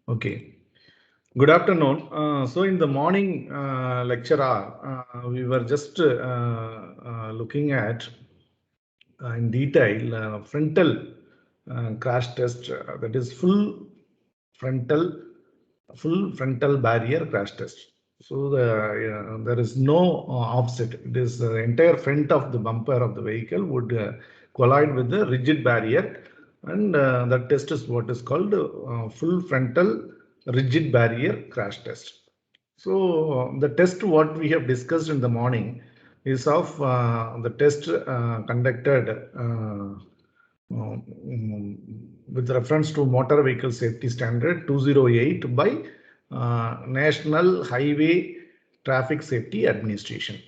Okay. Good afternoon. So in the morning lecture hour, we were just looking at in detail frontal crash test, that is frontal full frontal barrier crash test. So there is no offset. It is the entire front of the bumper of the vehicle would collide with the rigid barrier, and that test is what is called full frontal rigid barrier crash test. So the test what we have discussed in the morning is of the test conducted with reference to Motor Vehicle Safety Standard 208 by National Highway Traffic Safety Administration.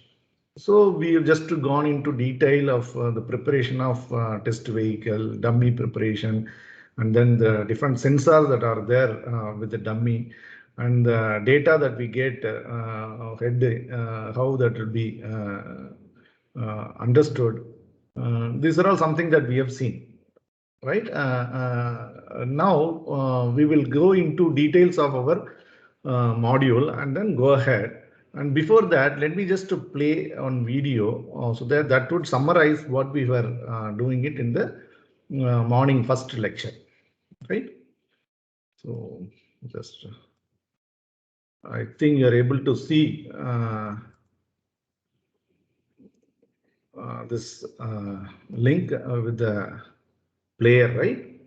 So we have just gone into detail of the preparation of test vehicle, dummy preparation, and then the different sensors that are there with the dummy, and the data that we get, how that will be understood. These are all something that we have seen, right? Now we will go into details of our module and then go ahead. And before that, let me just play on video so that would summarize what we were doing it in the morning first lecture, right? So just I think you're able to see this link with the player, right?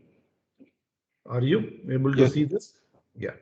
Are you able to see this? Yeah.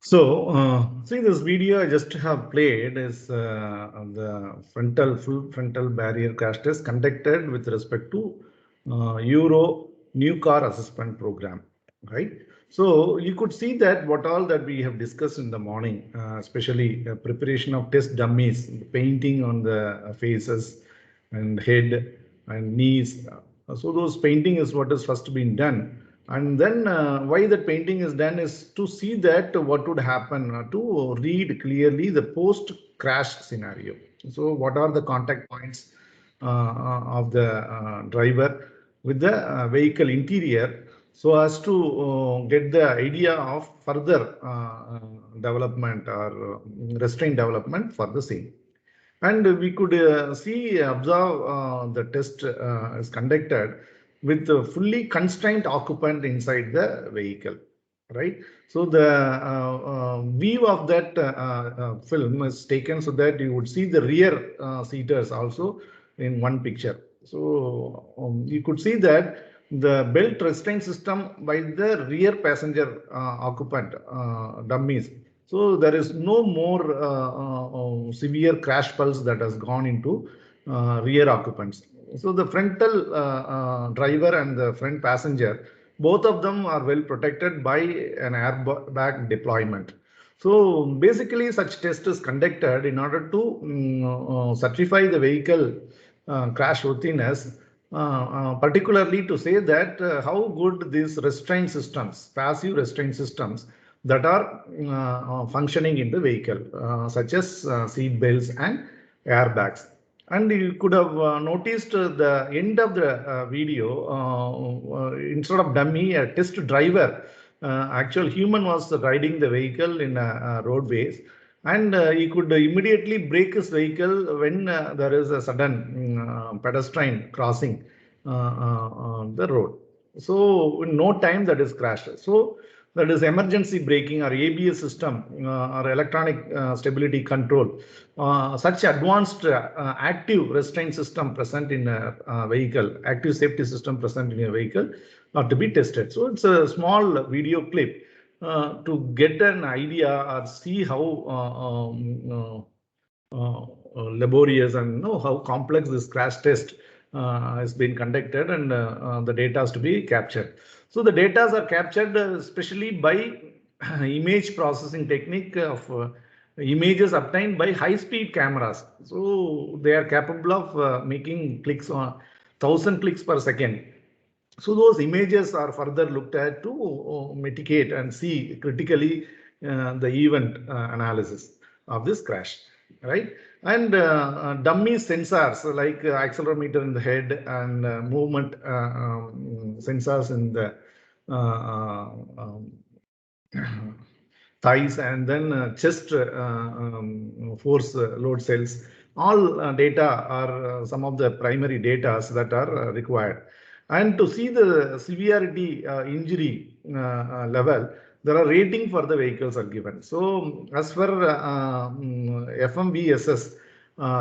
So, see this video I just have played is the full frontal barrier crash test conducted with respect to Euro new car assessment program, right? So you could see that what all that we have discussed in the morning, especially preparation of test dummies, painting on the faces and head and knees. So those painting is what is first been done. And then why that painting is done is to see that what would happen to read clearly the post crash scenario. So what are the contact points of the driver with the vehicle interior, so as to get the idea of further development or restraint development for the same. And we could observe the test is conducted with a fully constrained occupant inside the vehicle, right? So the view of that film is taken so that you would see the rear seaters also in one picture. So you could see that the belt restraint system by the rear passenger occupant dummies. So there is no more severe crash pulse that has gone into rear occupants. So the frontal driver and the front passenger, both of them are well protected by an airbag deployment. So basically such test is conducted in order to certify the vehicle crashworthiness, particularly to say that how good these restraint systems, passive restraint systems that are functioning in the vehicle, such as seat belts and airbags. And you could have noticed the end of the video, instead of dummy, a test driver, actual human was riding the vehicle in roadways, and he could immediately brake his vehicle when there is a sudden pedestrian crossing the road. So in no time that is crashed. So that is emergency braking or ABS system or electronic stability control. Such advanced active restraint system present in a vehicle, active safety system present in a vehicle are to be tested. So it's a small video clip to get an idea or see how laborious and know how complex this crash test has been conducted, and the data has to be captured. So the data are captured especially by image processing technique of images obtained by high-speed cameras. So they are capable of making clicks on 1,000 clicks per second. So those images are further looked at to mitigate and see critically the event analysis of this crash, right? And dummy sensors like accelerometer in the head and movement sensors in the thighs, and then chest force load cells. All data are some of the primary data that are required. And to see the severity injury level, there are rating for the vehicles are given. So as per FMVSS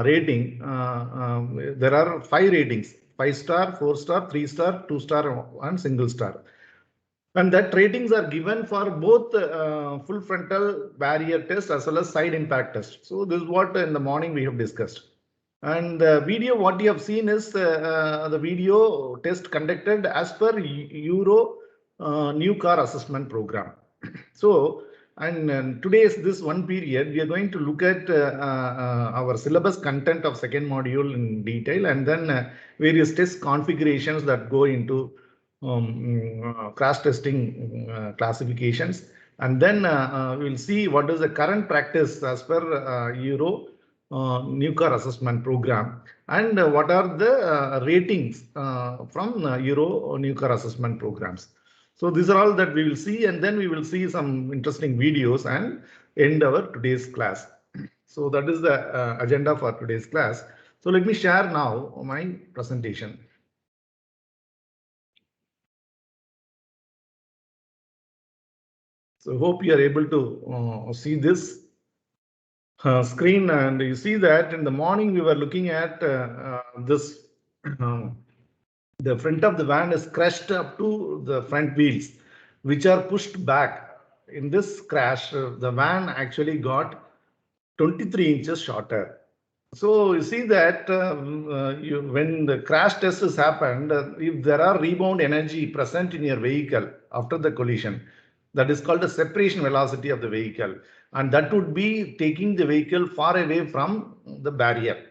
rating, there are 5 ratings: 5-star, 4-star, 3-star, 2-star, and single star. And that ratings are given for both full frontal barrier test as well as side impact test. So this is what in the morning we have discussed. And the video what you have seen is the video test conducted as per Euro new car assessment program. So, and today's this one period, we are going to look at our syllabus content of second module in detail, and then various test configurations that go into crash testing classifications. And then we'll see what is the current practice as per Euro new car assessment program, and what are the ratings from Euro new car assessment programs. So these are all that we will see, and then we will see some interesting videos and end our today's class. So that is the agenda for today's class. So let me share now my presentation. So hope you are able to see this screen, and you see that in the morning we were looking at this. The front of the van is crushed up to the front wheels, which are pushed back. In this crash, the van actually got 23 inches shorter. So you see that when the crash test has happened, if there are rebound energy present in your vehicle after the collision, that is called the separation velocity of the vehicle, and that would be taking the vehicle far away from the barrier.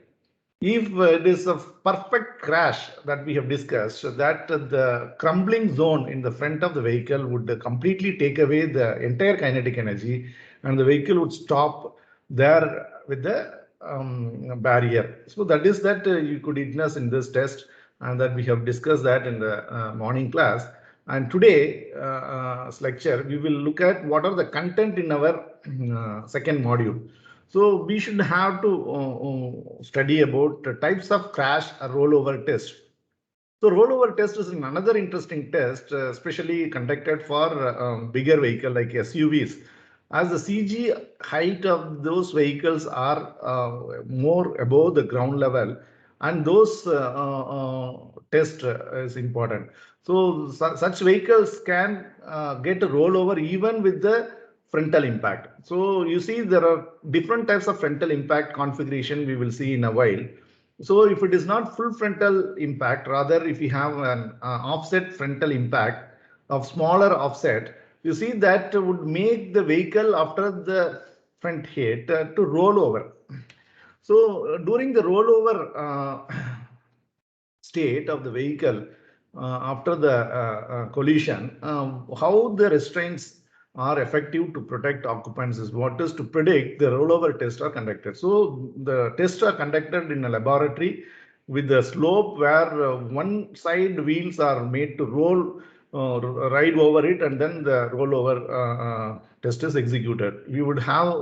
If it is a perfect crash that we have discussed, that the crumbling zone in the front of the vehicle would completely take away the entire kinetic energy, and the vehicle would stop there with the barrier. So that is that you could witness in this test, and that we have discussed that in the morning class. And today lecture, we will look at what are the content in our second module. So we should have to study about types of crash rollover test. So rollover test is another interesting test, especially conducted for bigger vehicle like SUVs. As the CG height of those vehicles are more above the ground level, and those test is important. So such vehicles can get a rollover even with the frontal impact. So you see there are different types of frontal impact configuration we will see in a while. So if it is not full frontal impact, rather if you have an offset frontal impact of smaller offset, you see that would make the vehicle after the front hit to roll over. So during the rollover state of the vehicle after the collision, how the restraints are effective to protect occupants is what is to predict the rollover tests are conducted. So the tests are conducted in a laboratory with the slope where one side wheels are made to roll, ride over it, and then the rollover test is executed. We would have,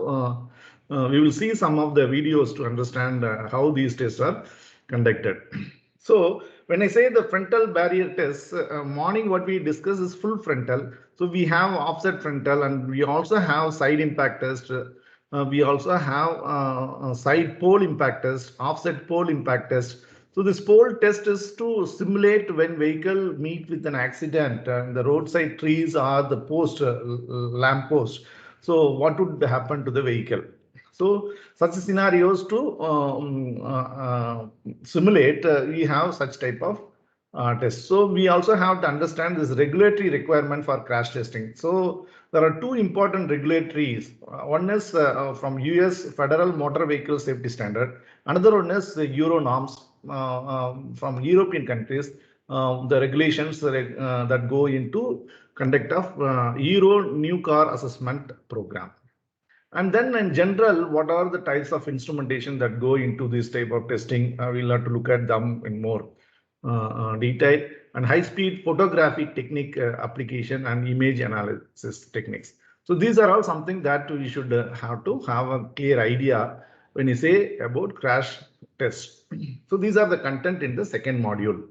we will see some of the videos to understand how these tests are conducted. So when I say the frontal barrier test, morning what we discuss is full frontal. So we have offset frontal, and we also have side impact test. We also have side pole impact test, offset pole impact test. So this pole test is to simulate when vehicle meet with an accident and the roadside trees are the post, lamp post. So what would happen to the vehicle? So such scenarios to simulate, we have such type of test. So we also have to understand this regulatory requirement for crash testing. So there are two important regulatories. One is from US Federal Motor Vehicle Safety Standard. Another one is the Euro norms from European countries. The regulations that go into conduct of Euro new car assessment program. And then in general, what are the types of instrumentation that go into this type of testing? We'll have to look at them in more detail. And high-speed photography technique application and image analysis techniques. So these are all something that we should have to have a clear idea when you say about crash test. So these are the content in the second module.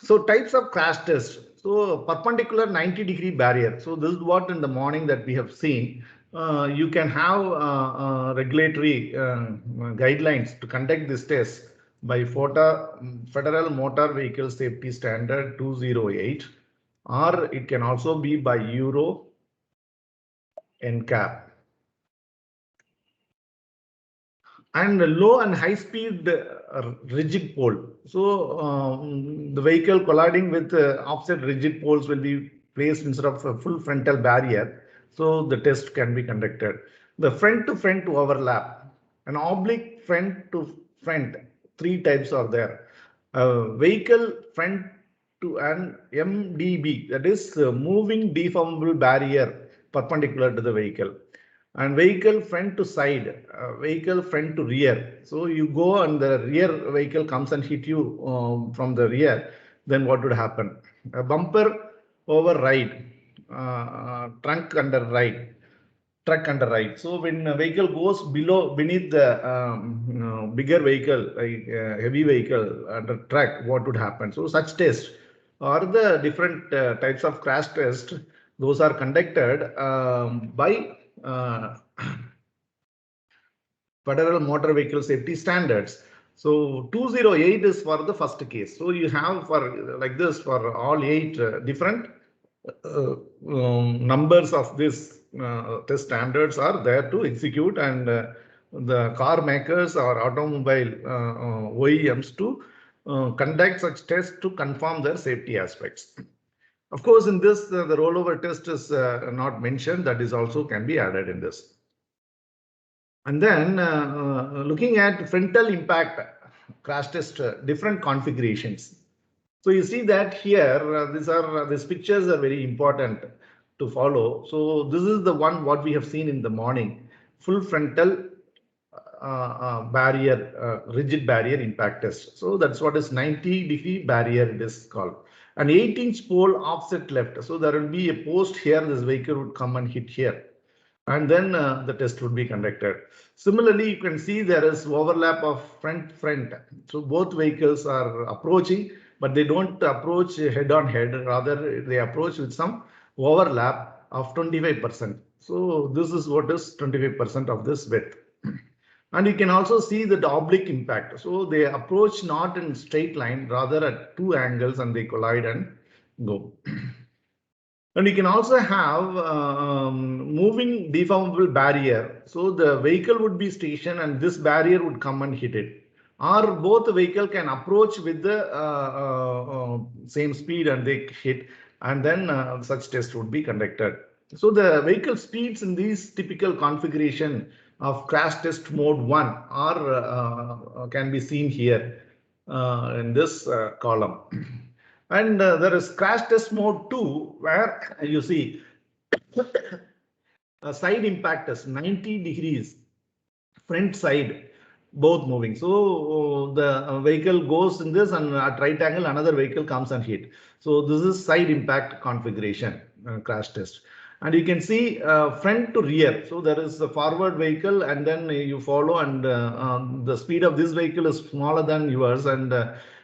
So types of crash test. So perpendicular 90-degree barrier. So this is what in the morning that we have seen. You can have regulatory guidelines to conduct this test by Federal Motor Vehicle Safety Standard 208, or it can also be by Euro NCAP. And low and high speed rigid pole. So the vehicle colliding with offset rigid poles will be placed instead of a full frontal barrier. So the test can be conducted. The front to front overlap, an oblique front to front, three types are there. Vehicle front to an MDB, that is moving deformable barrier perpendicular to the vehicle. And vehicle front to side, vehicle front to rear. So you go and the rear vehicle comes and hit you from the rear, then what would happen? A bumper over ride, trunk under ride, truck under ride. So when a vehicle goes beneath the bigger vehicle, like heavy vehicle under truck, what would happen? So such tests are the different types of crash test. Those are conducted by Federal Motor Vehicle Safety Standards. So 208 is for the first case. So you have for like this for all 8 different numbers of this test standards are there to execute, and the car makers or automobile OEMs to conduct such tests to confirm their safety aspects. Of course, in this, the rollover test is not mentioned. That is also can be added in this. And then looking at frontal impact crash test, different configurations. So you see that here, these pictures are very important to follow. So this is the one what we have seen in the morning, full frontal barrier, rigid barrier impact test. So that's what is 90-degree barrier it is called. An 8-inch pole offset left. So there will be a post here, this vehicle would come and hit here. And then the test would be conducted. Similarly, you can see there is overlap of front. So both vehicles are approaching, but they don't approach head on head. Rather, they approach with some overlap of 25%. So this is what is 25% of this width. And you can also see the oblique impact. So they approach not in straight line, rather at 2 angles, and they collide and go. And you can also have moving deformable barrier. So the vehicle would be stationed and this barrier would come and hit it. Or both the vehicle can approach with the same speed and they hit, and then such test would be conducted. So the vehicle speeds in these typical configuration of crash test mode 1 are can be seen here in this column. And there is crash test mode 2, where you see side impact test 90 degrees, front side, both moving. So the vehicle goes in this, and at right angle, another vehicle comes and hit. So this is side impact configuration crash test. And you can see front to rear. So there is a forward vehicle, and then you follow, and the speed of this vehicle is smaller than yours, and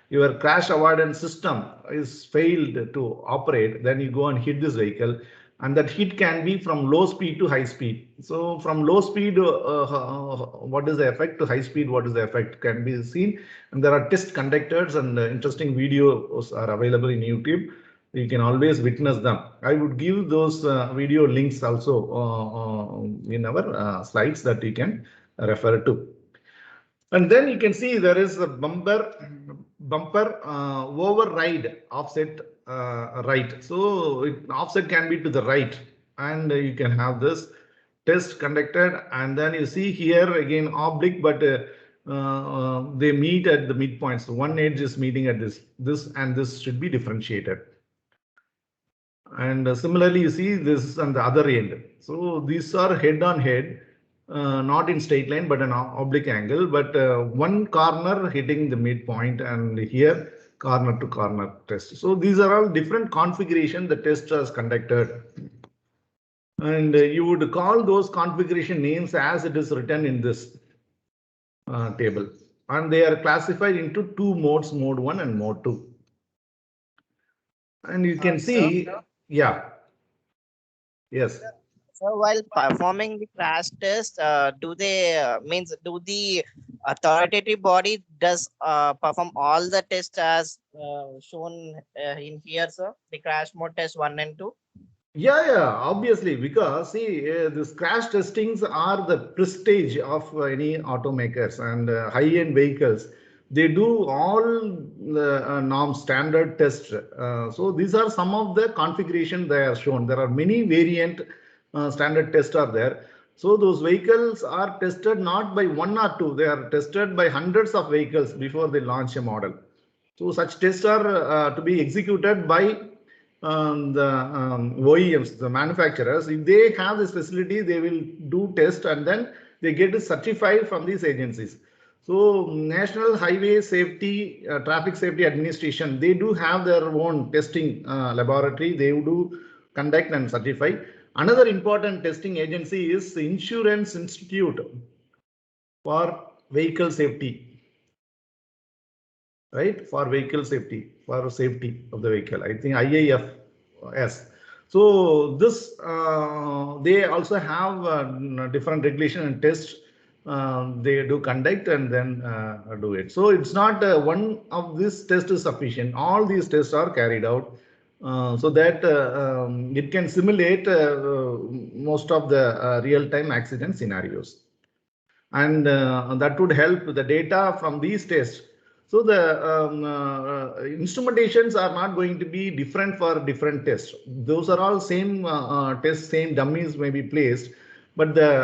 your crash avoidance system is failed to operate. Then you go and hit this vehicle. and that heat can be from low speed to high speed. So from low speed, what is the effect, to high speed, what is the effect, can be seen. And there are test conductors, and interesting videos are available in YouTube. You can always witness them. I would give those video links also in our slides that you can refer to. And then you can see there is a bumper override offset right. So offset can be to the right, and you can have this test conducted, and then you see here again oblique, but they meet at the midpoint. So one edge is meeting at this and this should be differentiated. And similarly, you see this on the other end. So these are head on head, not in straight line, but an oblique angle, but one corner hitting the midpoint, and here corner to corner test. So these are all different configuration the test was conducted. And you would call those configuration names as it is written in this table. And they are classified into two modes, mode 1 and mode 2. And you can see, yeah. Yes. So while performing the crash test, do the authoritative body does perform all the tests as shown in here, sir? The crash mode test 1 and 2. Yeah, obviously, because see, these crash testings are the prestige of any automakers and high-end vehicles. They do all the norm standard tests. So these are some of the configuration they are shown. There are many variant standard tests are there. So those vehicles are tested not by one or two. They are tested by hundreds of vehicles before they launch a model. So such tests are to be executed by the OEMs, the manufacturers. If they have this facility, they will do test and then they get it certified from these agencies. So National Highway Safety, Traffic Safety Administration, they do have their own testing laboratory. They do conduct and certify. Another important testing agency is the Insurance Institute for Vehicle Safety. Right, for vehicle safety, for safety of the vehicle, I think IAFS. So this they also have different regulation and tests they do conduct and then do it. So it's not one of these tests is sufficient. All these tests are carried out so that it can simulate most of the real-time accident scenarios, and that would help the data from these tests. So the instrumentations are not going to be different for different tests. Those are all same tests, same dummies may be placed, but the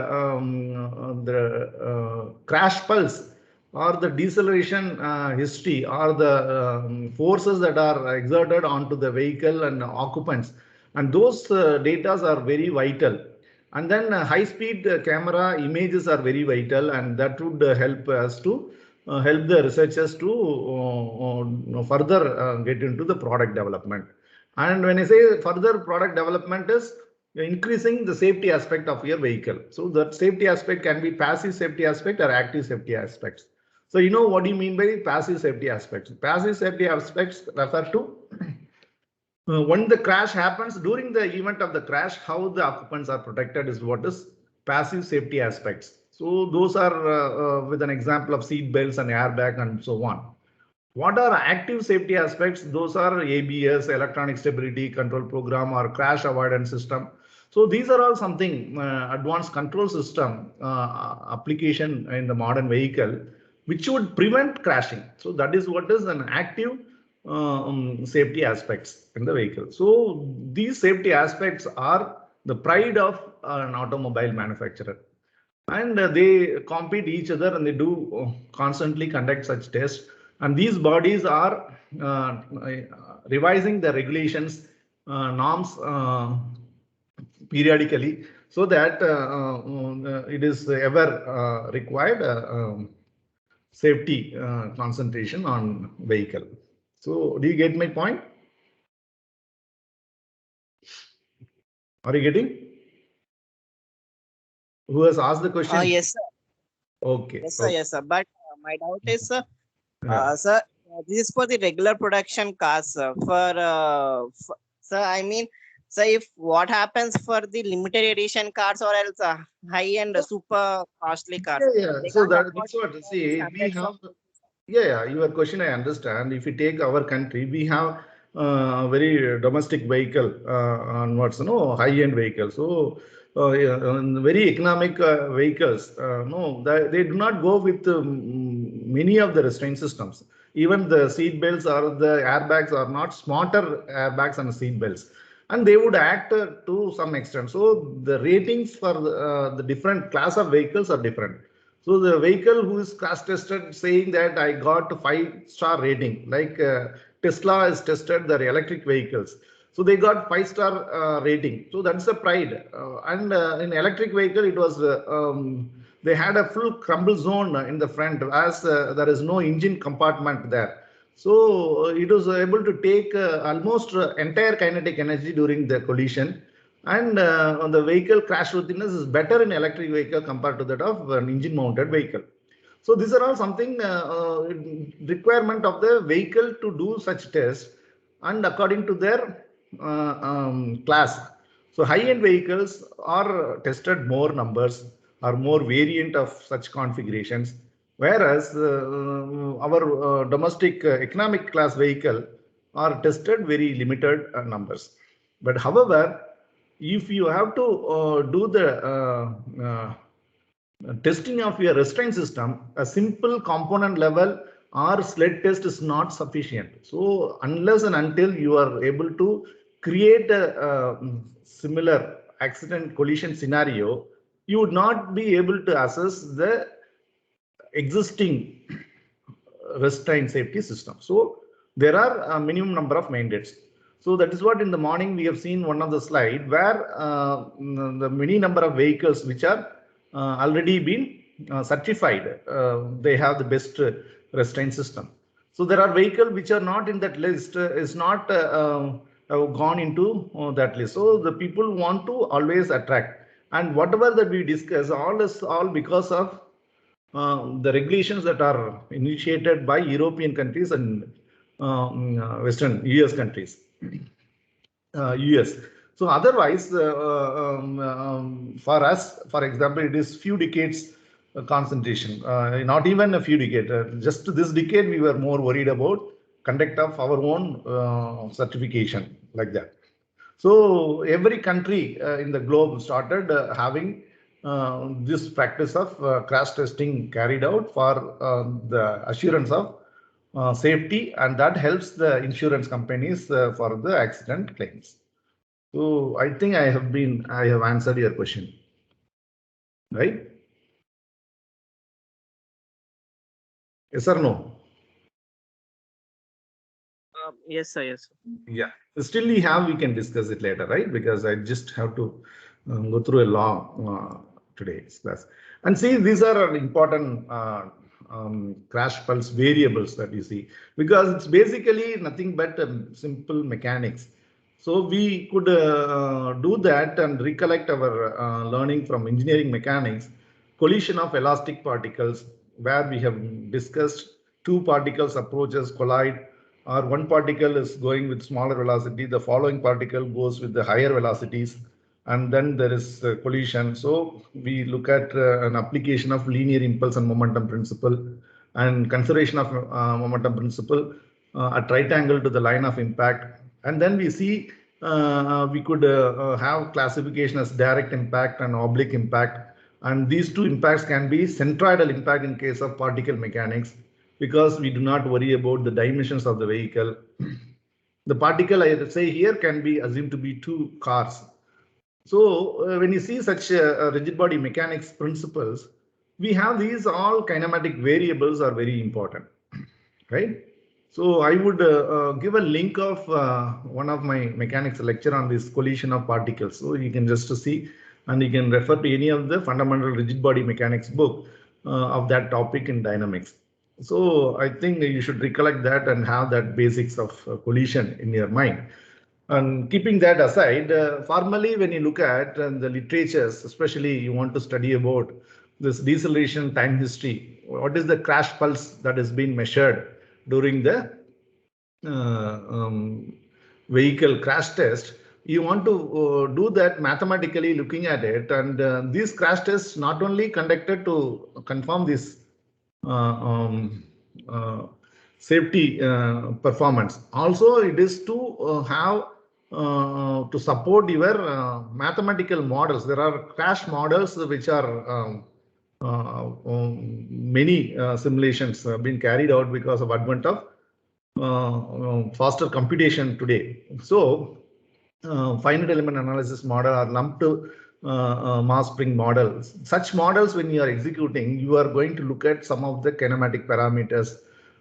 crash pulse or the deceleration history or the forces that are exerted onto the vehicle and occupants, and those data are very vital. And then high speed camera images are very vital, and that would help us to help the researchers to further get into the product development. And when I say further product development is increasing the safety aspect of your vehicle. So that safety aspect can be passive safety aspect or active safety aspects. So you know what do you mean by passive safety aspects? Passive safety aspects refer to when the crash happens, during the event of the crash, how the occupants are protected is what is passive safety aspects. So those are with an example of seat belts and airbag and so on. What are active safety aspects? Those are ABS, electronic stability control program, or crash avoidance system. So these are all something advanced control system application in the modern vehicle, which would prevent crashing. So that is what is an active safety aspects in the vehicle. So these safety aspects are the pride of an automobile manufacturer, and they compete each other, and they do constantly conduct such tests. And these bodies are revising the regulations, norms periodically, so that it is ever required safety concentration on vehicle. So do you get my point? Are you getting? Who has asked the question? Yes, sir. Okay. Yes, sir. Okay. Yes, sir. But my doubt is, sir, Yeah. sir, this is for the regular production cars, sir. Sir, I mean, So if what happens for the limited edition cars or else high-end super costly cars, Yeah. they So can't afford that's what, all these see, we hundreds of have. Yeah, your question I understand. If you take our country, we have very domestic vehicle onwards, high-end vehicles. So, yeah, very economic vehicles. No, they do not go with many of the restraint systems. Even the seat belts or the airbags are not smarter airbags and seat belts, and they would act to some extent. So, the ratings for the different class of vehicles are different. So the vehicle who is crash tested saying that I got 5-star rating, like Tesla has tested their electric vehicles. So they got 5-star rating. So that's a pride. And in electric vehicle, it was they had a full crumble zone in the front as there is no engine compartment there. So it was able to take almost entire kinetic energy during the collision, and the vehicle crashworthiness is better in electric vehicle compared to that of an engine mounted vehicle. So these are all something requirement of the vehicle to do such tests, and according to their class. So high-end vehicles are tested more numbers or more variant of such configurations, whereas our domestic economic class vehicle are tested very limited numbers. But however, if you have to do the testing of your restraint system, a simple component level or sled test is not sufficient. So unless and until you are able to create a similar accident collision scenario, you would not be able to assess the existing restraint safety system. So there are a minimum number of mandates. So that is what in the morning we have seen one of the slide where the many number of vehicles which are already been certified, they have the best restraint system. So there are vehicles which are not in that list, is not have gone into that list. So the people want to always attract, and whatever that we discuss, all is all because of the regulations that are initiated by European countries and Western US countries, US. So otherwise, for us, for example, it is few decades concentration, not even a few decades. Just this decade, we were more worried about conduct of our own certification like that. So every country in the globe started having this practice of crash testing carried out for the assurance of safety, and that helps the insurance companies for the accident claims. So I think I have answered your question, right? Yes or no? Yes, sir. Yes, sir. Yeah. Still we can discuss it later, right? Because I just have to go through a law today's class. And see, these are important crash pulse variables that you see, because it's basically nothing but simple mechanics. So we could do that and recollect our learning from engineering mechanics, collision of elastic particles, where we have discussed two particles approaches collide, or one particle is going with smaller velocity, the following particle goes with the higher velocities, and then there is collision. So we look at an application of linear impulse and momentum principle and conservation of momentum principle at right angle to the line of impact. And then we see we could have classification as direct impact and oblique impact. And these two impacts can be centroidal impact in case of particle mechanics, because we do not worry about the dimensions of the vehicle. The particle I say here can be assumed to be two cars. So when you see such rigid body mechanics principles, we have these all kinematic variables are very important, right? So I would give a link of one of my mechanics lecture on this collision of particles. So you can just see, and you can refer to any of the fundamental rigid body mechanics book of that topic in dynamics. So I think you should recollect that and have that basics of collision in your mind. And keeping that aside, formally, when you look at the literatures, especially you want to study about this deceleration time history, what is the crash pulse that has been measured during the uh, um, vehicle crash test? you want to do that mathematically looking at it, and these crash tests not only conducted to confirm this um, uh, safety performance, also it is to have to support your mathematical models. There are crash models which are many simulations been carried out because of advent of faster computation today. So finite element analysis model or lumped mass spring models. Such models, when you are executing, you are going to look at some of the kinematic parameters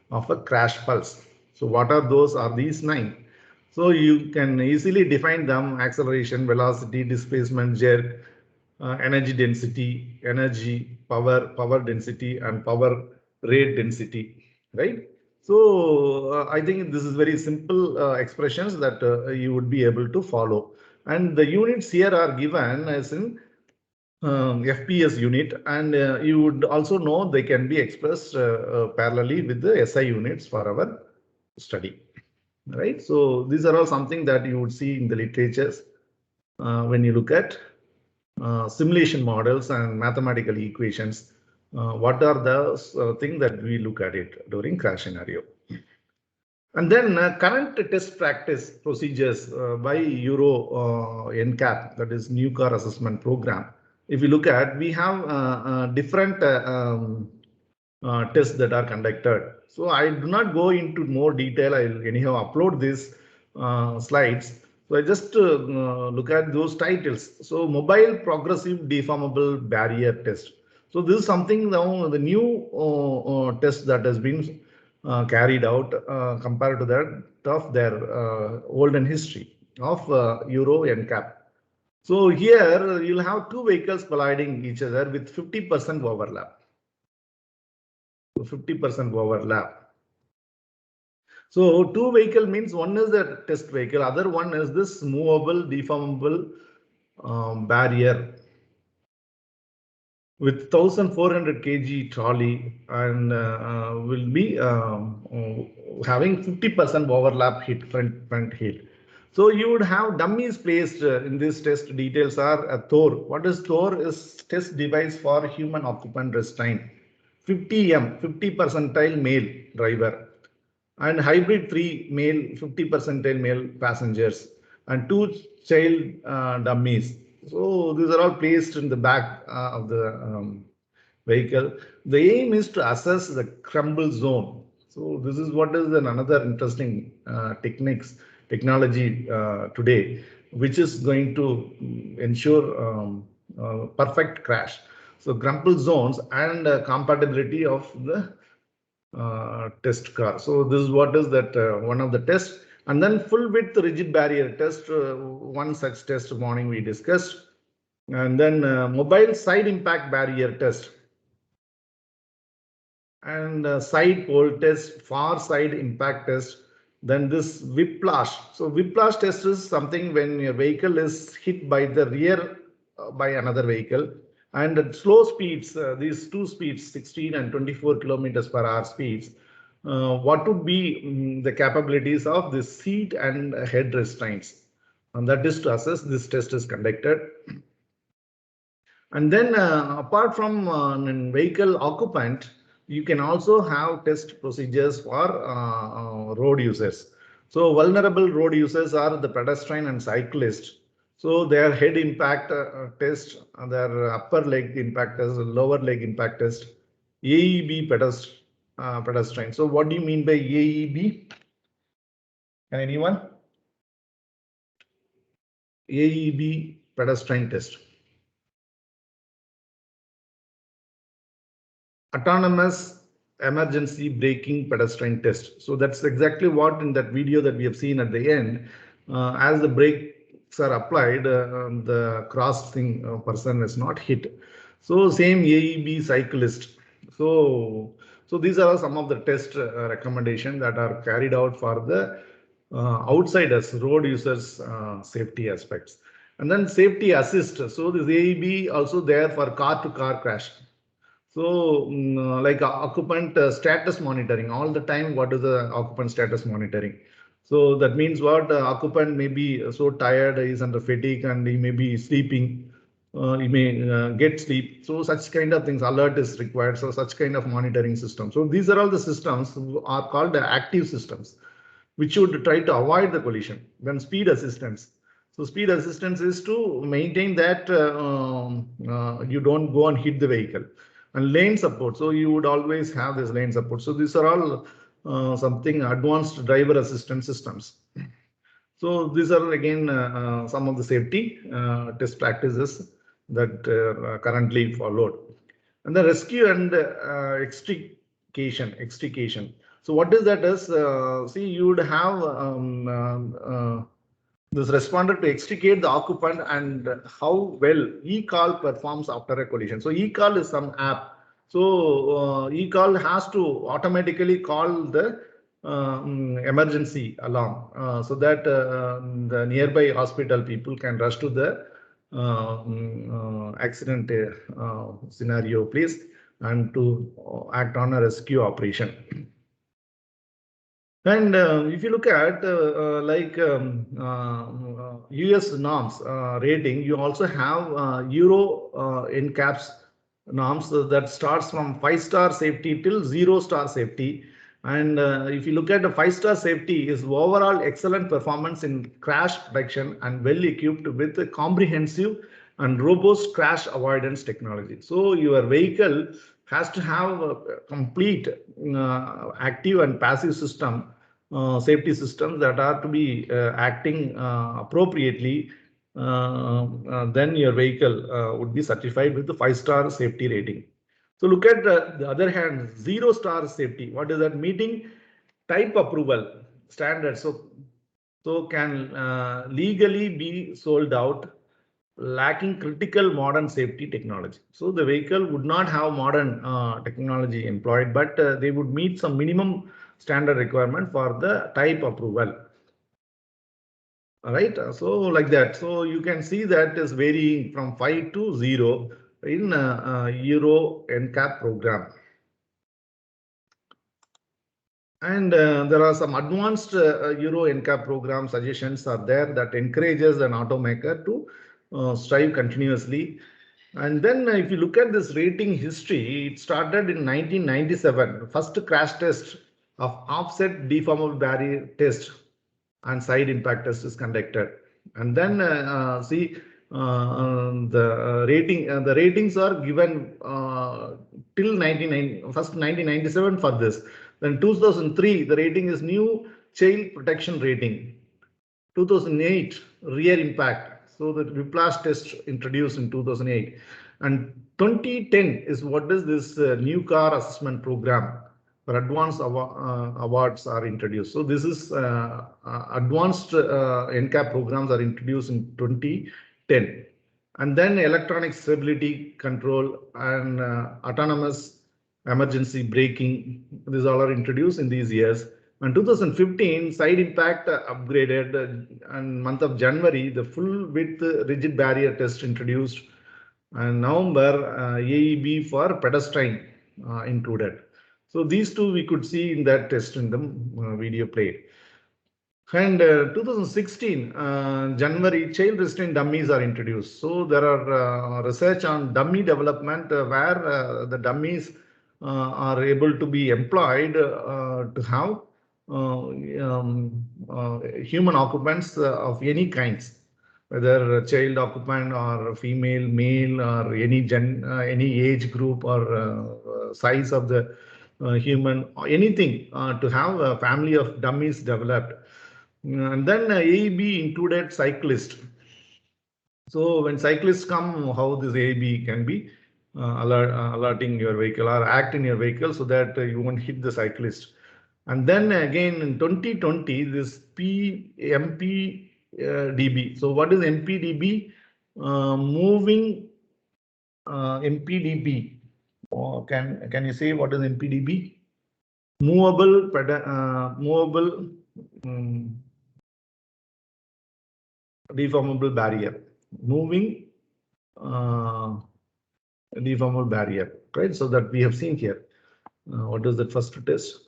of a crash pulse. So what are those? Are these 9? So you can easily define them: acceleration, velocity, displacement, jerk, energy density, energy, power density, and power rate density, right? So I think this is very simple expressions that you would be able to follow. And the units here are given as in FPS unit, and you would also know they can be expressed parallelly with the SI units for our study, right? So these are all something that you would see in the literatures when you look at simulation models and mathematical equations. What are the things that we look at it during crash scenario? And then current test practice procedures by Euro NCAP, that is New Car Assessment Program. If you look at, we have different tests that are conducted. So I do not go into more detail. I'll anyhow upload these slides. So I just look at those titles. So mobile progressive deformable barrier test. So this is something now the new test that has been carried out compared to that of their olden history of Euro NCAP. So here you'll have two vehicles colliding each other with 50% overlap. 50% overlap. So two vehicle means one is the test vehicle, other one is this movable, deformable barrier with 1400 kg trolley, and will be having 50% overlap hit, front hit. So you would have dummies placed in this test. Details are Thor. What is Thor? Is test device for human occupant restraint. 50M, 50 percentile male driver, and hybrid 3 male, 50 percentile male passengers, and 2 child dummies. So these are all placed in the back of the vehicle. The aim is to assess the crumble zone. So this is what is another interesting technology today, which is going to ensure perfect crash. So crumple zones and compatibility of the test car. So this is what is that one of the tests. And then full width rigid barrier test, one such test morning we discussed. And then mobile side impact barrier test, and side pole test, far side impact test. Then this whiplash. So whiplash test is something when your vehicle is hit by the rear by another vehicle, and at slow speeds, these two speeds, 16 and 24 kilometers per hour speeds, what would be the capabilities of the seat and head restraints, and that is to assess. This test is conducted. And then apart from vehicle occupant, you can also have test procedures for road users. So vulnerable road users are the pedestrian and cyclist. So their head impact test, their upper leg impact test, lower leg impact test, AEB pedestrian. So what do you mean by AEB? Can anyone? AEB pedestrian test. Autonomous emergency braking pedestrian test. So that's exactly what in that video that we have seen at the end, as the brakes are applied, the crossing person is not hit. So same AEB cyclist. So these are some of the test recommendations that are carried out for the outsiders, road users safety aspects. And then safety assist. So this AEB also there for car to car crash. So, like occupant status monitoring all the time. What is the occupant status monitoring? So that means what occupant may be so tired, is under fatigue, and he may be sleeping. He may get sleep. So such kind of things, alert is required. So such kind of monitoring system. So these are all the systems are called the active systems, which should try to avoid the collision. Then speed assistance. So speed assistance is to maintain that you don't go and hit the vehicle. And lane support. So you would always have this lane support. So these are all something advanced driver assistance systems. So these are again some of the safety test practices that currently followed. And the rescue and extrication. So what is that is, see, you would have this responder to extricate the occupant and how well e-call performs after a collision. So e-call is some app. So e-call has to automatically call the emergency alarm so that the nearby hospital people can rush to the accident scenario place and to act on a rescue operation. And if you look at US norms rating, you also have Euro NCAP's norms that starts from 5-star safety till 0-star safety. And if you look at the 5-star safety is overall excellent performance in crash detection and well equipped with a comprehensive and robust crash avoidance technology. So your vehicle has to have a complete active and passive system, safety systems that are to be acting appropriately. Then your vehicle would be certified with the 5-star safety rating. So look at the other hand, 0-star safety. What is that? Meeting type approval standards. So can legally be sold out, lacking critical modern safety technology. So the vehicle would not have modern technology employed, but they would meet some minimum standard requirement for the type approval. All right, so like that. So you can see that is varying from 5 to 0 in Euro NCAP program. And there are some advanced Euro NCAP program suggestions are there that encourages an automaker to strive continuously. And then if you look at this rating history, it started in 1997. First crash test of offset deformable barrier test and side impact test is conducted. And then see the ratings are given till 1997 for this. Then 2003 the rating is new child protection rating. 2008 rear impact. So the whiplash test introduced in 2008. And 2010 is what is this new car assessment program for advanced awards are introduced. So this is advanced NCAP programs are introduced in 2010. And then electronic stability control and autonomous emergency braking, these all are introduced in these years. And 2015 side impact upgraded, and month of January the full width rigid barrier test introduced, and November AEB for pedestrian included. So these two we could see in that test in the video played. And 2016 January child restraint dummies are introduced. So there are research on dummy development where the dummies are able to be employed to have human occupants of any kinds, whether a child occupant or female, male, or any age group or size of the human, or anything to have a family of dummies developed. And then AEB included cyclist. So when cyclists come, how this AEB can be alerting your vehicle or act in your vehicle so that you won't hit the cyclist. And then again in 2020, this MPDB. So what is MPDB? Moving MPDB. Can you say what is MPDB? Movable deformable barrier. Moving deformable barrier, right? So that we have seen here. What is that first test?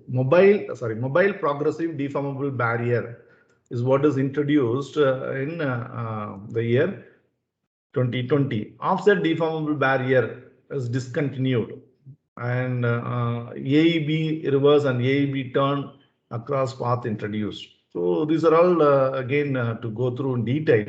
mobile progressive deformable barrier is what is introduced in the year 2020. Offset deformable barrier is discontinued, and AEB reverse and AEB turn across path introduced. So these are all again to go through in detail.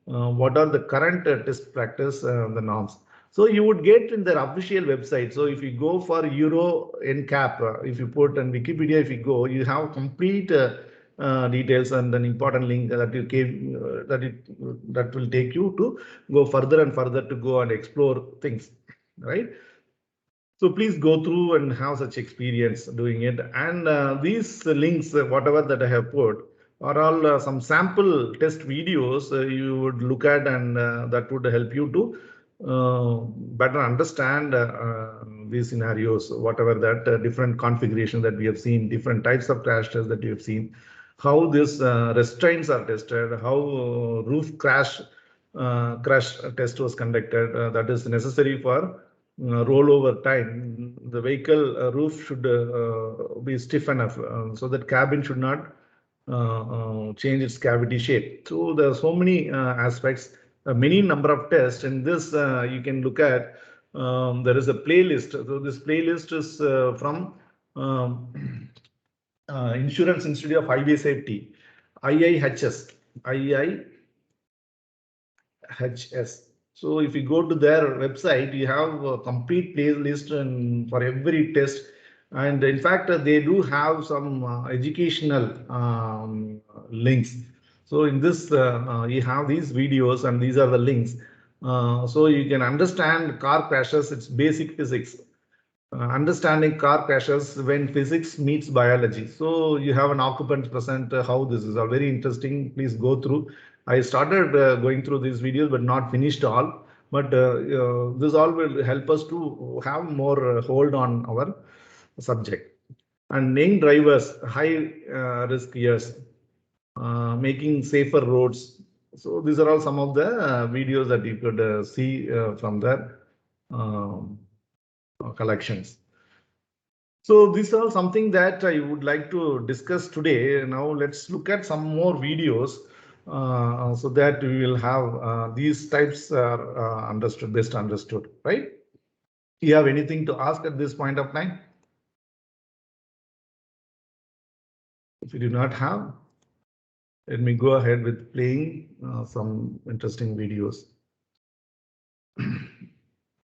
What are the current test practice, the norms? So you would get in their official website. So if you go for Euro NCAP, if you put on Wikipedia, if you go, you have complete details and an important link that you gave that will take you to go further and further to go and explore things, right? So please go through and have such experience doing it. And these links, whatever that I have put, are all some sample test videos you would look at, and that would help you to better understand these scenarios, whatever that different configuration that we have seen, different types of crash tests that you have seen, how these restraints are tested, how roof crash test was conducted, that is necessary for rollover time. The vehicle roof should be stiff enough so that cabin should not change its cavity shape. So there are so many aspects, many number of tests. In this, you can look at. There is a playlist. So this playlist is from Insurance Institute of Highway Safety, IIHS, IIHS. So if you go to their website, you have a complete playlist and for every test. And in fact, they do have some educational links. So in this, you have these videos, and these are the links. So you can understand car crashes, its basic physics. Understanding car crashes when physics meets biology. So you have an occupant present, how this is all very interesting. Please go through. I started going through these videos, but not finished all. But this all will help us to have more hold on our subject. And name drivers, high risk years, making safer roads. So these are all some of the videos that you could see from their collections. So these are something that I would like to discuss today. Now let's look at some more videos so that we will have these types are understood, best understood, right? You have anything to ask at this point of time? If you do not have, let me go ahead with playing some interesting videos.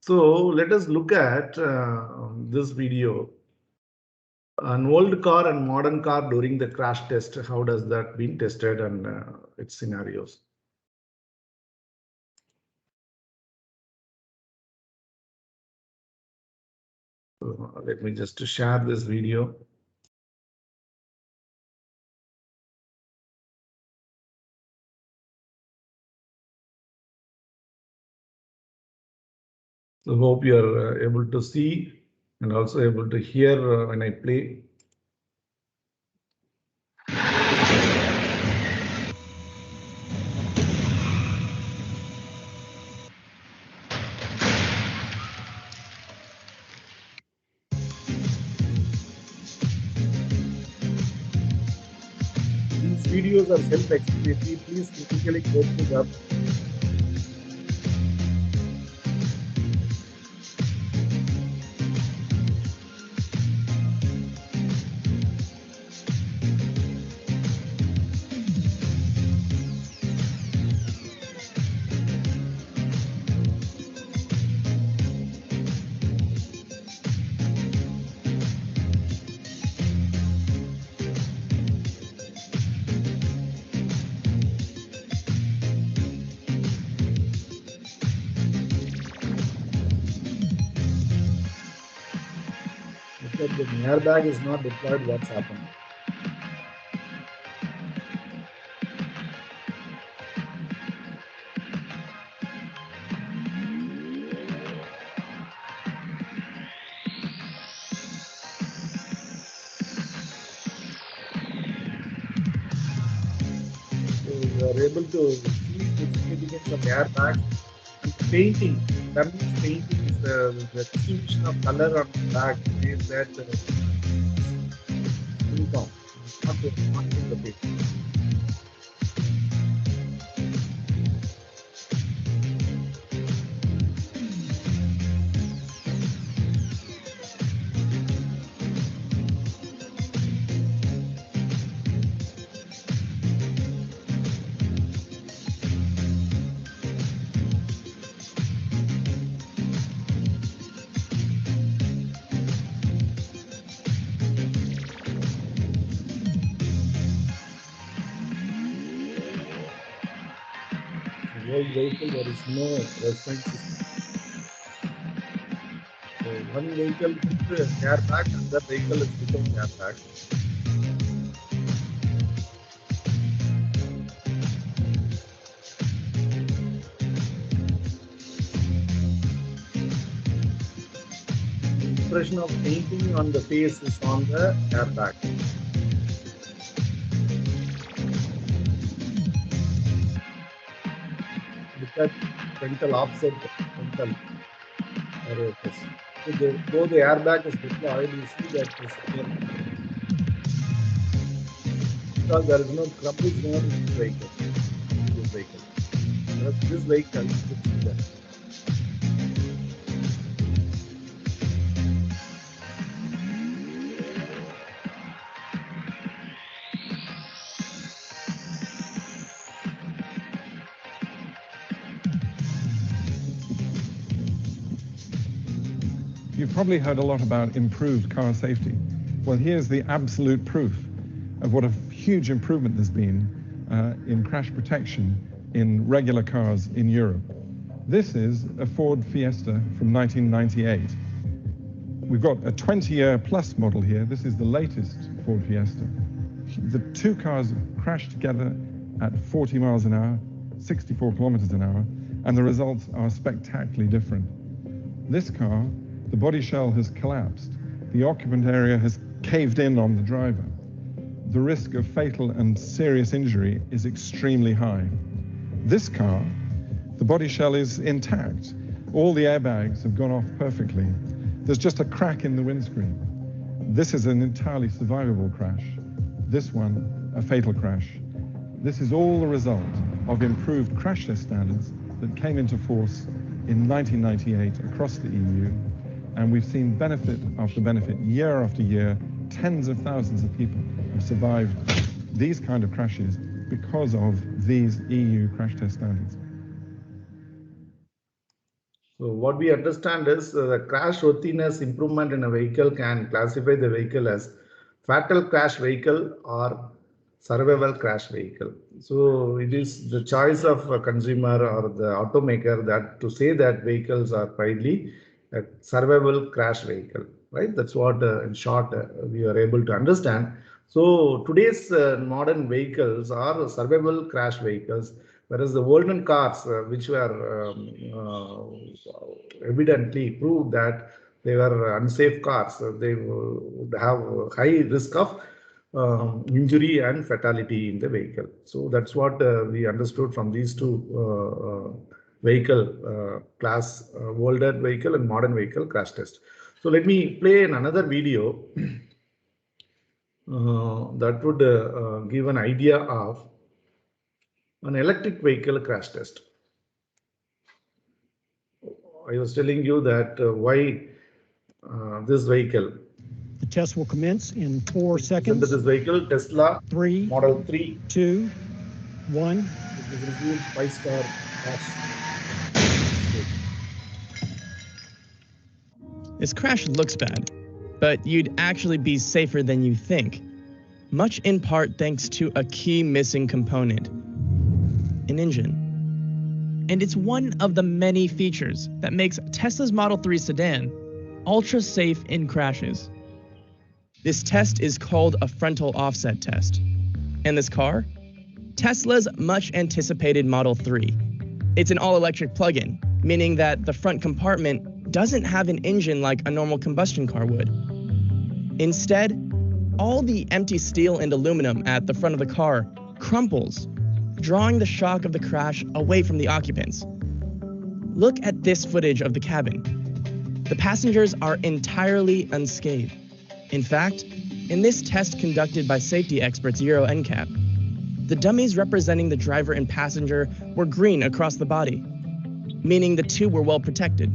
So let us look at this video. An old car and modern car during the crash test, how does that been tested, and its scenarios. So let me just share this video. So hope you are able to see and also able to hear when I play. These videos are self-explanatory. Please critically go through them. If the airbag is not deployed, what's happened? So you are able to see the significance of airbag and painting. That means painting is the distribution of color on the bag. Says that not in the page. Whole vehicle, there is no response system. So one vehicle with airbag, another vehicle is without airbag. The impression of painting on the face is on the airbag. Look at frontal offset, frontal arrows. So though the airbag is deployed, you see that it's clear. Because there is no crumple in this vehicle. This vehicle, you could see that. You've probably heard a lot about improved car safety. Well, here's the absolute proof of what a huge improvement there's been in crash protection in regular cars in Europe. This is a Ford Fiesta from 1998. We've got a 20-year plus model here. This is the latest Ford Fiesta. The two cars crashed together at 40 miles an hour, 64 kilometers an hour, and the results are spectacularly different. This car, the body shell has collapsed. The occupant area has caved in on the driver. The risk of fatal and serious injury is extremely high. This car, the body shell is intact. All the airbags have gone off perfectly. There's just a crack in the windscreen. This is an entirely survivable crash. This one, a fatal crash. This is all the result of improved crash test standards that came into force in 1998 across the EU. And we've seen benefit after benefit, year after year. Tens of thousands of people have survived these kind of crashes because of these EU crash test standards. So what we understand is the crashworthiness improvement in a vehicle can classify the vehicle as fatal crash vehicle or survival crash vehicle. So it is the choice of a consumer or the automaker that to say that vehicles are primarily a survival crash vehicle, right? That's what in short we are able to understand. So today's modern vehicles are survival crash vehicles, whereas the olden cars which were evidently proved that they were unsafe cars, they would have high risk of injury and fatality in the vehicle. So that's what we understood from these two vehicle class, older vehicle and modern vehicle crash test. So let me play in another video that would give an idea of an electric vehicle crash test. I was telling you that why this vehicle. The test will commence in 4 seconds. This vehicle, Tesla 3, Model 3, 2, 1. This is reviewed 5-star crash. This crash looks bad, but you'd actually be safer than you think. Much in part thanks to a key missing component, an engine. And it's one of the many features that makes Tesla's Model 3 sedan ultra safe in crashes. This test is called a frontal offset test. And this car? Tesla's much anticipated Model 3. It's an all-electric plug-in, meaning that the front compartment doesn't have an engine like a normal combustion car would. Instead, all the empty steel and aluminum at the front of the car crumples, drawing the shock of the crash away from the occupants. Look at this footage of the cabin. The passengers are entirely unscathed. In fact, In this test conducted by safety experts Euro NCAP, the dummies representing the driver and passenger were green across the body, meaning the two were well protected.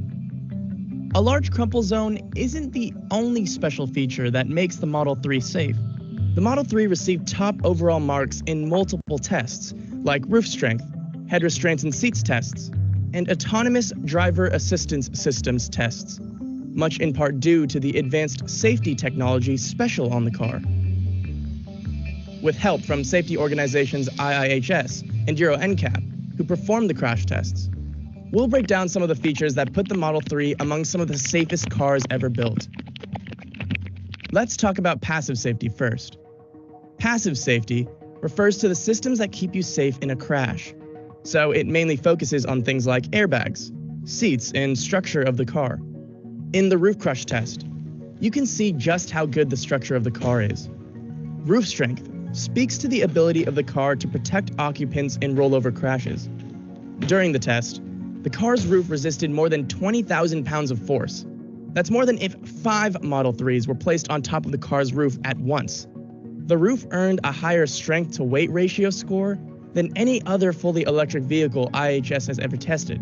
A large crumple zone isn't the only special feature that makes the Model 3 safe. The Model 3 received top overall marks in multiple tests, like roof strength, head restraints and seats tests, and autonomous driver assistance systems tests, much in part due to the advanced safety technology special on the car. With help from safety organizations IIHS and Euro NCAP, who performed the crash tests, we'll break down some of the features that put the Model 3 among some of the safest cars ever built. Let's talk about passive safety first. Passive safety refers to the systems that keep you safe in a crash. So it mainly focuses on things like airbags, seats, and structure of the car. In the roof crush test, you can see just how good the structure of the car is. Roof strength speaks to the ability of the car to protect occupants in rollover crashes. During the test, the car's roof resisted more than 20,000 pounds of force. That's more than if 5 Model 3s were placed on top of the car's roof at once. The roof earned a higher strength to weight ratio score than any other fully electric vehicle IIHS has ever tested.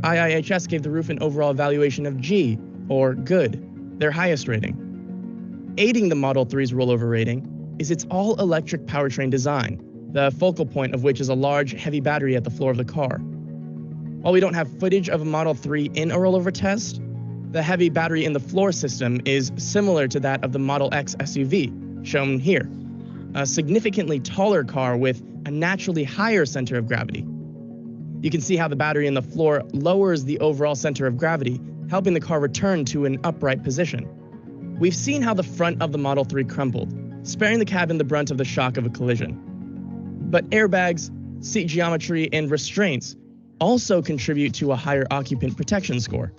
IIHS gave the roof an overall evaluation of G, or good, their highest rating. Aiding the Model 3's rollover rating is its all-electric powertrain design, the focal point of which is a large, heavy battery at the floor of the car. While we don't have footage of a Model 3 in a rollover test, the heavy battery in the floor system is similar to that of the Model X SUV, shown here, a significantly taller car with a naturally higher center of gravity. You can see how the battery in the floor lowers the overall center of gravity, helping the car return to an upright position. We've seen how the front of the Model 3 crumpled, sparing the cabin the brunt of the shock of a collision. But airbags, seat geometry, and restraints also contribute to a higher occupant protection score.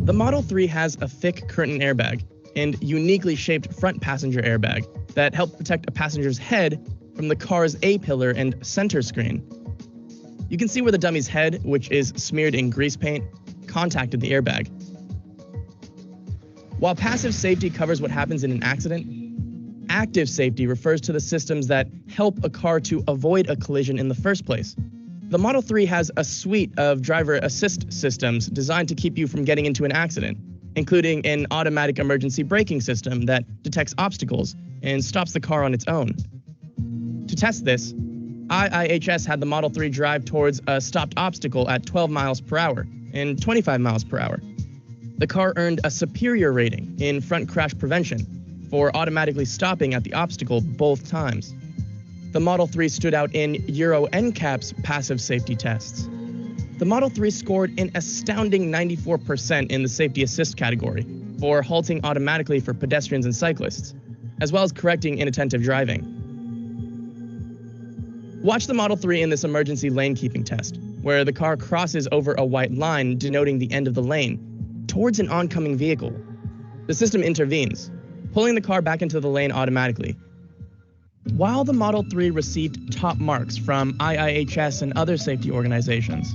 The Model 3 has a thick curtain airbag and uniquely shaped front passenger airbag that help protect a passenger's head from the car's A-pillar and center screen. You can see where the dummy's head, which is smeared in grease paint, contacted the airbag. While passive safety covers what happens in an accident, active safety refers to the systems that help a car to avoid a collision in the first place. The Model 3 has a suite of driver assist systems designed to keep you from getting into an accident, including an automatic emergency braking system that detects obstacles and stops the car on its own. To test this, IIHS had the Model 3 drive towards a stopped obstacle at 12 miles per hour and 25 miles per hour. The car earned a superior rating in front crash prevention for automatically stopping at the obstacle both times. The Model 3 stood out in Euro NCAP's passive safety tests. The Model 3 scored an astounding 94% in the safety assist category for halting automatically for pedestrians and cyclists, as well as correcting inattentive driving. Watch the Model 3 in this emergency lane keeping test, where the car crosses over a white line denoting the end of the lane towards an oncoming vehicle. The system intervenes, pulling the car back into the lane automatically. While the Model 3 received top marks from IIHS and other safety organizations,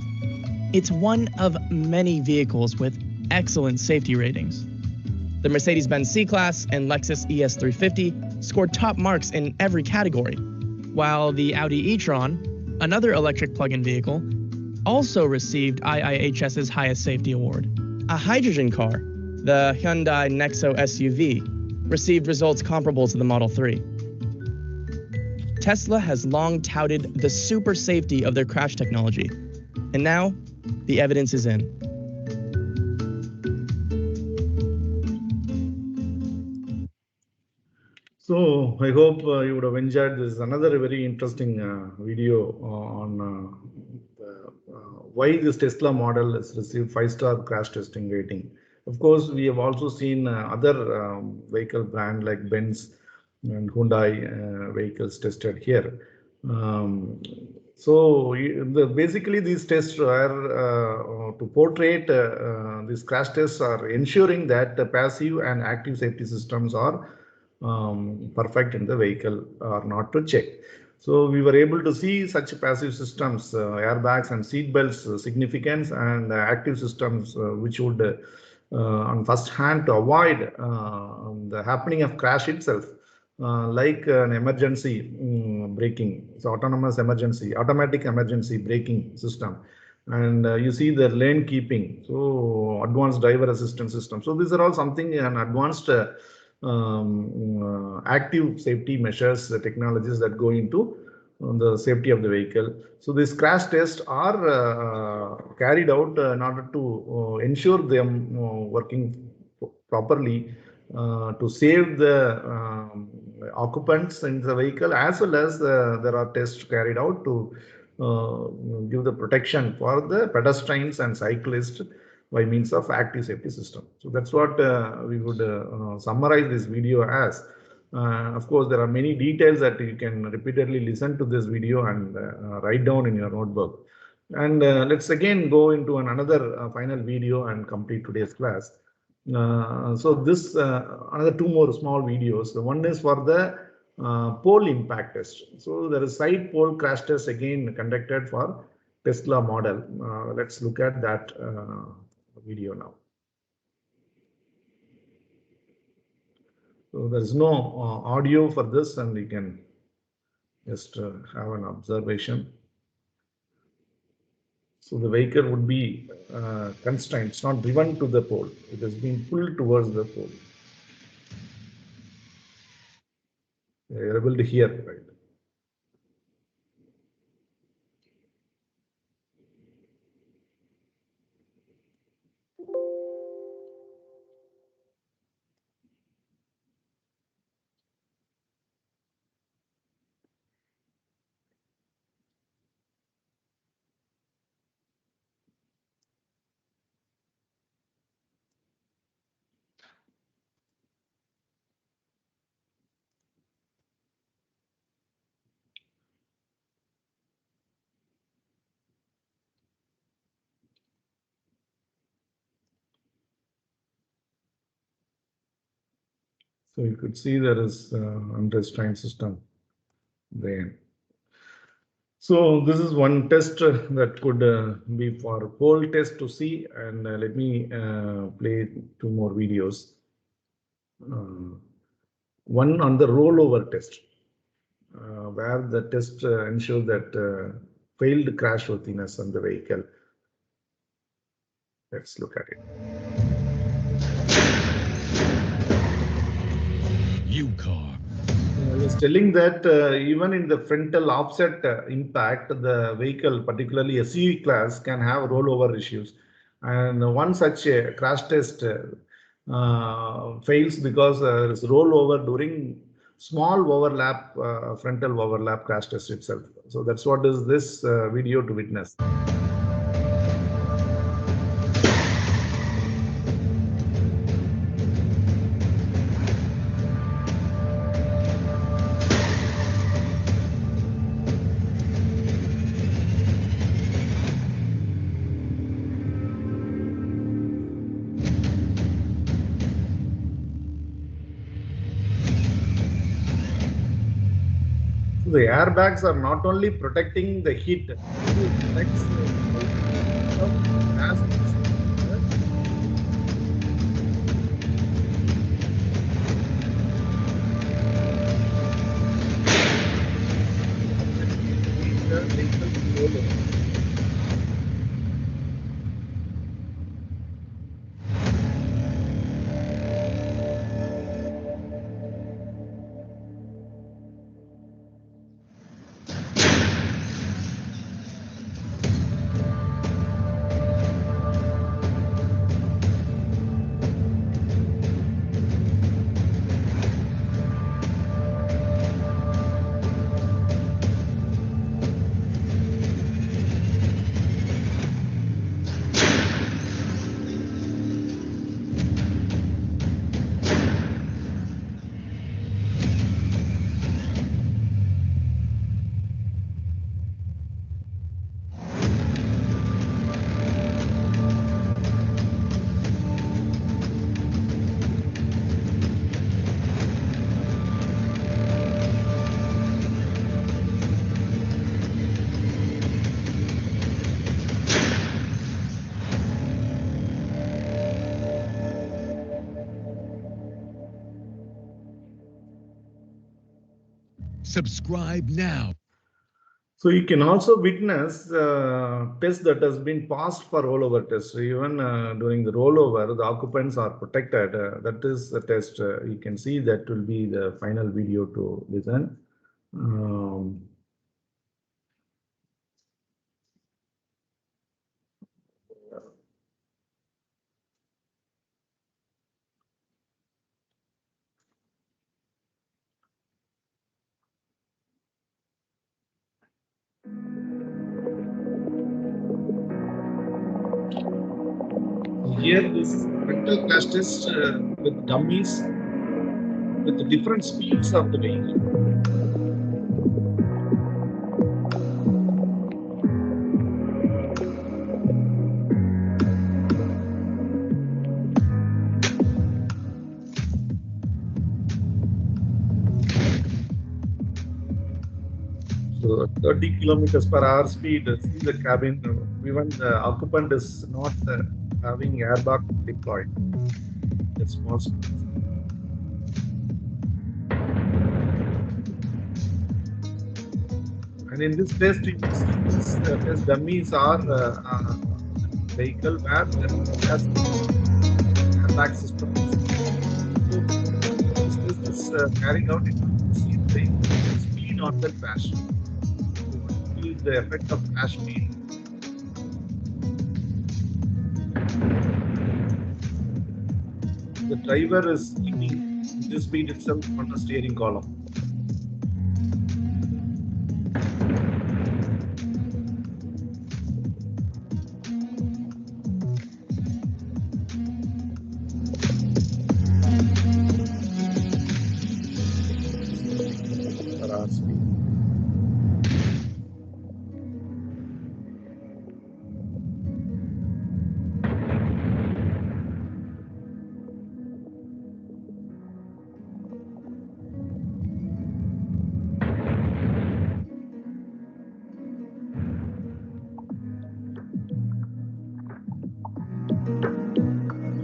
it's one of many vehicles with excellent safety ratings. The Mercedes-Benz C-Class and Lexus ES350 scored top marks in every category, while the Audi e-tron, another electric plug-in vehicle, also received IIHS's highest safety award. A hydrogen car, the Hyundai Nexo SUV, received results comparable to the Model 3. Tesla has long touted the super safety of their crash technology, and now the evidence is in. So I hope you would have enjoyed this. Another very interesting video on why this Tesla model has received 5-star crash testing rating. Of course, we have also seen other vehicle brand like Benz and Hyundai vehicles tested here. Basically these tests are to portray these crash tests are ensuring that the passive and active safety systems are perfect in the vehicle or not to check. So we were able to see such passive systems, airbags and seat belts significance, and active systems which would on first hand to avoid the happening of crash itself, like an emergency braking, so automatic emergency braking system. And you see the lane keeping, so advanced driver assistance system. So these are all something an advanced active safety measures, technologies that go into the safety of the vehicle. So these crash tests are carried out in order to ensure them working properly, to save the occupants in the vehicle, as well as there are tests carried out to give the protection for the pedestrians and cyclists by means of active safety system. So that's what we would summarize this video as. Of course, there are many details that you can repeatedly listen to this video and write down in your notebook. And let's again go into another final video and complete today's class. So this another two more small videos. The one is for the pole impact test. So there is side pole crash test again conducted for Tesla model. Let's look at that video now. So there's no audio for this, and we can just have an observation. So the vehicle would be constrained. It's not driven to the pole. It has been pulled towards the pole. You're able to hear, right? So you could see there is unrestrained system there. So this is one test that could be for pole test to see, and let me play two more videos. One on the rollover test, where the test ensures that failed crashworthiness on the vehicle. Let's look at it. car. I was telling that even in the frontal offset impact, the vehicle, particularly SUV class, can have rollover issues. And one such crash test fails because there is rollover during small overlap, frontal overlap crash test itself. So that's what is this video to witness. The airbags are not only protecting the heat, it protects Subscribe now. So you can also witness test that has been passed for rollover test. Even during the rollover, the occupants are protected. That is the test. You can see that will be the final video to listen. Here this frontal crash test with dummies with the different speeds of the vehicle. So 30 kilometers per hour speed, see the cabin, even the occupant is not having airbag deployed. It's small speed. And in this test, you can see these test dummies are vehicle where there has airbag system. So this test is carrying out, you can see the speed on the crash. You feel the effect of crash speed. The driver is keeping this speed itself on the steering column. Per hour speed.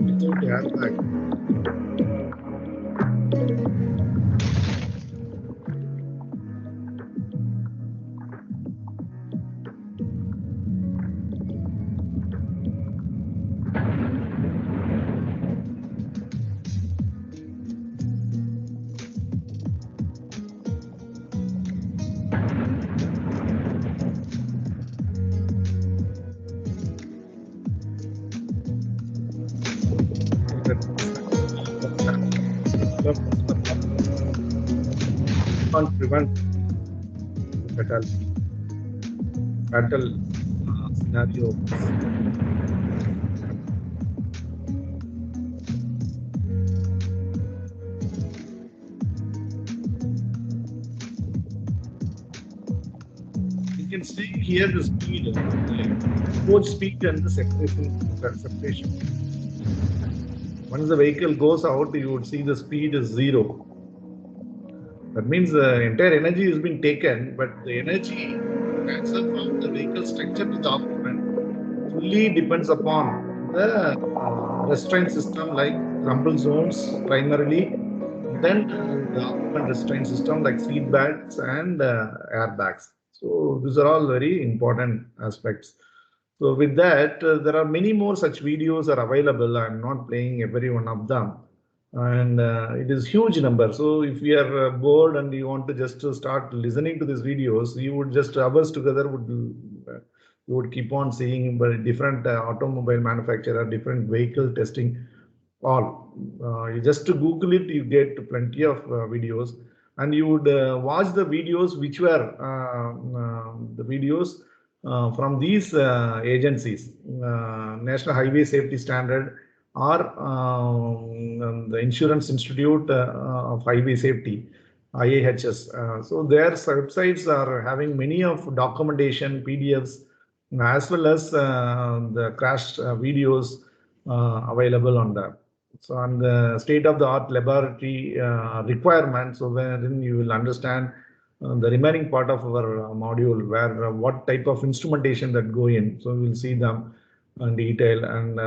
Without airbag. Can't prevent fatal scenario. You can see here the speed, both speed and the separation. Once the vehicle goes out, you would see the speed is 0. That means the entire energy has been taken, but the energy transfer from the vehicle structure to the occupant fully depends upon the restraint system like rumble zones primarily, then the occupant restraint system like seat belts and airbags. So these are all very important aspects. So with that, there are many more such videos are available. I'm not playing every one of them. And it is huge number. So if you are bored and you want to just start listening to these videos, you would just hours together would you would keep on seeing different automobile manufacturer, different vehicle testing, all. You just to Google it, you get plenty of videos, and you would watch the videos which were the videos from these agencies, National Highway Safety Standard, or the Insurance Institute of Highway Safety, IIHS. So their websites are having many of documentation, PDFs, as well as the crash videos available on that. So on the state-of-the-art laboratory requirements, so wherein you will understand the remaining part of our module, where what type of instrumentation that go in. So we'll see them in detail, and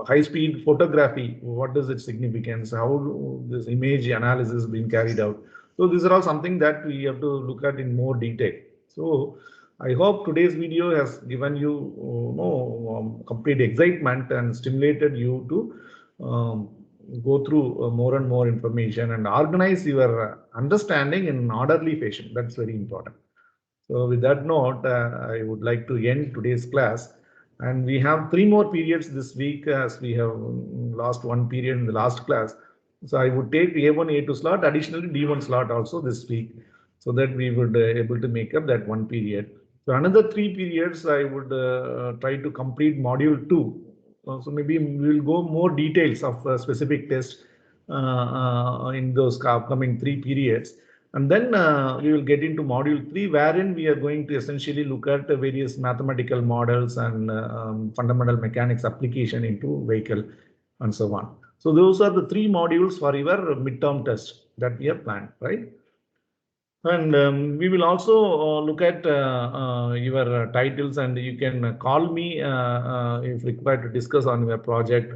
high-speed photography, what is its significance, how this image analysis is being carried out. So these are all something that we have to look at in more detail. So I hope today's video has given you, complete excitement and stimulated you to go through more and more information and organize your understanding in an orderly fashion. That's very important. So with that note, I would like to end today's class. And we have 3 more periods this week, as we have lost 1 period in the last class. So I would take A1, A2 slot, additionally D1 slot also this week, so that we would able to make up that 1 period. So another 3 periods, I would try to complete module 2. So maybe we will go more details of specific tests in those upcoming 3 periods. And then we will get into module 3, wherein we are going to essentially look at various mathematical models and fundamental mechanics application into vehicle and so on. So those are the 3 modules for your midterm test that we have planned, right? And we will also look at your titles, and you can call me if required to discuss on your project.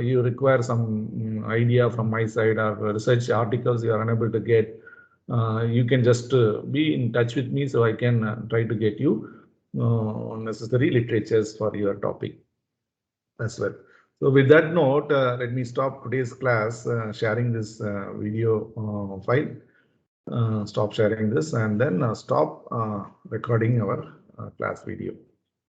You require some idea from my side or research articles you are unable to get. You can just be in touch with me, so I can try to get you necessary literatures for your topic as well. So with that note, let me stop today's class, sharing this video file. Stop sharing this, and then stop recording our class video.